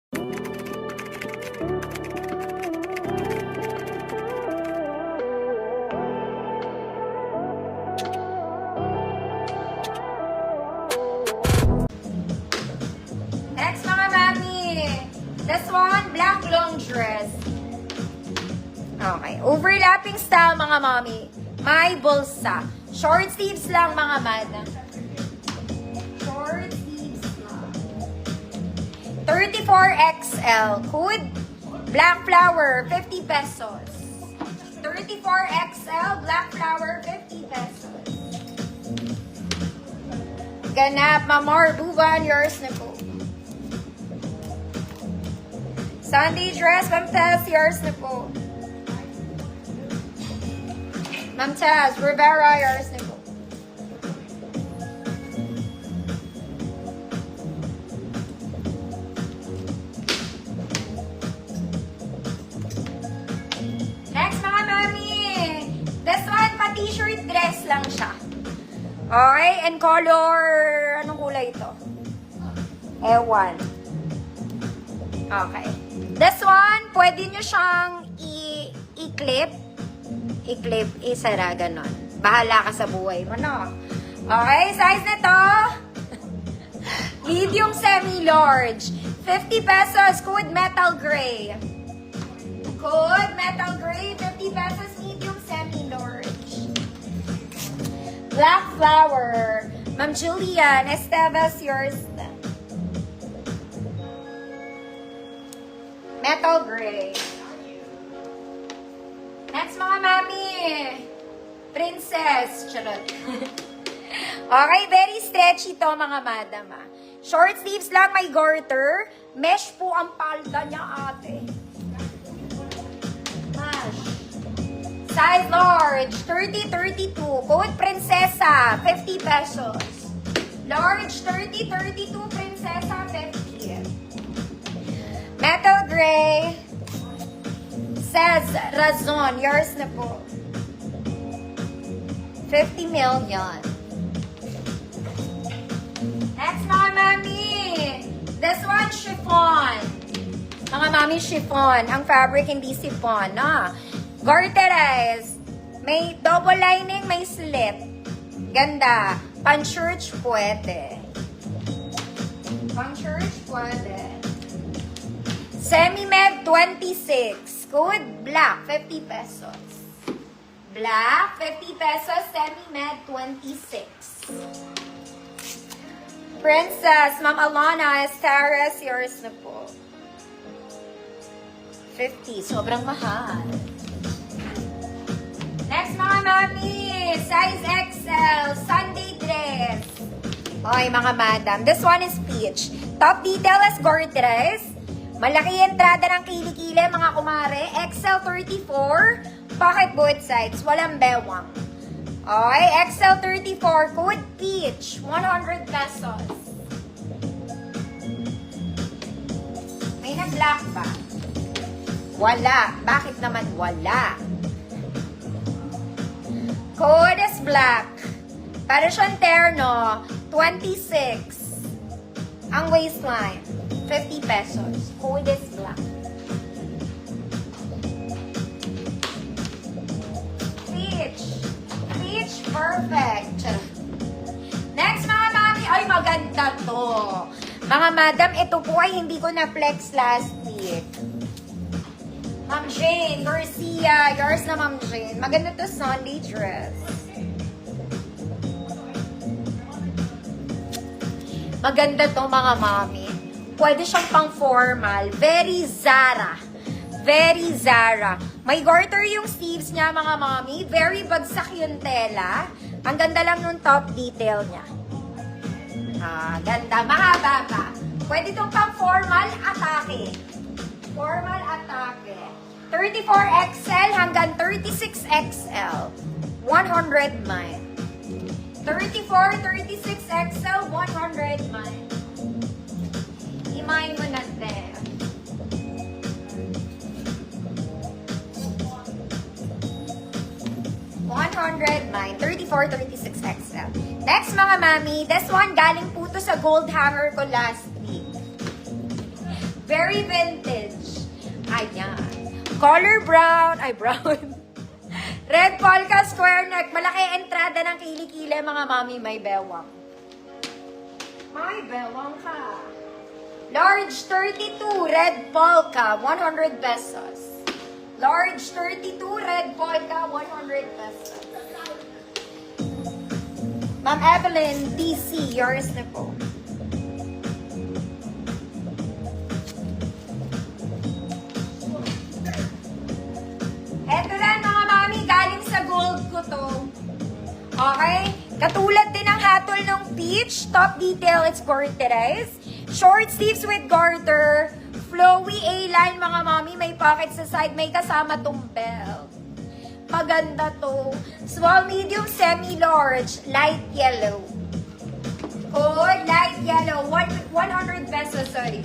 Next mga mami, this one, black long dress. Okay, overlapping style mga mami. May bulsa. Short sleeves lang mga madam. Short sleeves lang. 34XL. Hood, black flower, 50 pesos. 34XL, black flower, 50 pesos. Ganap, Mamar, Buban, yours na po. Sunday dress, Ma'am Tess, yours na po. Ma'am Tess, Rivera, yours na po. Next mga mami, this one, pa-t-shirt dress lang siya. Okay, and color, anong kulay ito? Ewan. Okay. This one, pwede nyo siyang i-clip. I-clip, isara, ganon. Bahala ka sa buhay mo, no? Okay, size nito. Medium semi-large. 50 pesos, code metal gray. Code metal gray, 50 pesos, medium semi-large. Black flower. Ma'am Julian, Esteves, yours na. Metal gray. Next mga mami. Princess. Charot. Okay, very stretchy to mga madam. Short sleeves lang, may garter. Mesh po ang palda niya ate. Mesh. Size large, 30-32. Code Prinsesa, 50 pesos. Large, 30-32. Prinsesa, 50. Metal gray. Says Razon, yours na po. 50 million. Next mga mami. This one, chiffon. Mga mami, chiffon. Ang fabric hindi chiffon, no? Garterized. May double lining, may slit. Ganda. Pan-church pwede. Pan-church pwede. Semi-med 26. Code black, 50 pesos. Black, 50 pesos. Semi-med 26. Princess, Ma'am Alana, Estares, yours na po. 50. Sobrang mahal. Next mga mami, size XL, Sunday dress. Okay mga madam, this one is peach. Top detail is garterized. Malaki entrada ng kilikili mga kumare. XL 34, pocket both sides, walang bewang. Okay, XL 34, code peach, 100 pesos. May nag-black ba? Wala. Bakit naman wala? Code is black. Para siyang terno, 26. Ang waistline, 50 pesos. Code is black. Peach. Peach, perfect. Next mga mami, ay maganda to. Mga madam, ito po ay hindi ko na-flex last week. Ma'am Jane, Garcia, yours na Ma'am Jane. Maganda to Sunday dress. Maganda to mga mami. Pwede siyang pang formal. Very Zara. Very Zara. May garter yung sleeves niya mga mami. Very bagsak yung tela. Ang ganda lang yung top detail niya. Ah, ganda. Mahaba pa. Pwede itong pang formal atake. Formal atake. 34XL hanggang 36XL. 100 mile. 34, 36XL, 100 mile. Imayin mo na din. $100 34, 36XL. Next mga mami, this one galing po to sa gold hanger ko last week. Very vintage. Ayan. Color brown. Ay, brown. Red polka square neck. Malaki entrada ng kilikili, mga mami. May bewang. May bewang ka. Large 32, red polka, 100 pesos. Large 32, red polka, 100 pesos. Ma'am Evelyn, DC, yours na po. Eto na mga mami, galing sa gold ko to. Okay? Katulad din ang hatol ng peach. Top detail, it's porterized. Short sleeves with garter. Flowy A-line mga mami. May pocket sa side. May kasama tong belt. Maganda to. Small, medium, semi-large. Light yellow. Code, light yellow. 100 pesos, sorry.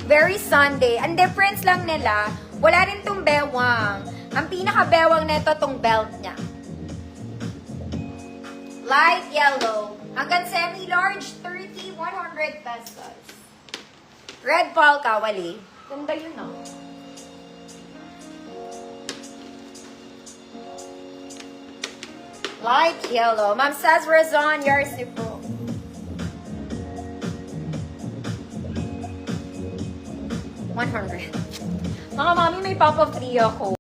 Very Sunday. Ang difference lang nila, wala rin tong bewang. Ang pinaka-bewang nito tong belt niya. Light yellow. Hanggang semi-large, 30, 100 pesos. Red polka, wali. Ganda yun, ah. Light yellow. Ma'am says Razon, yours po. $100. Mga mami, may pop-up 3 ako.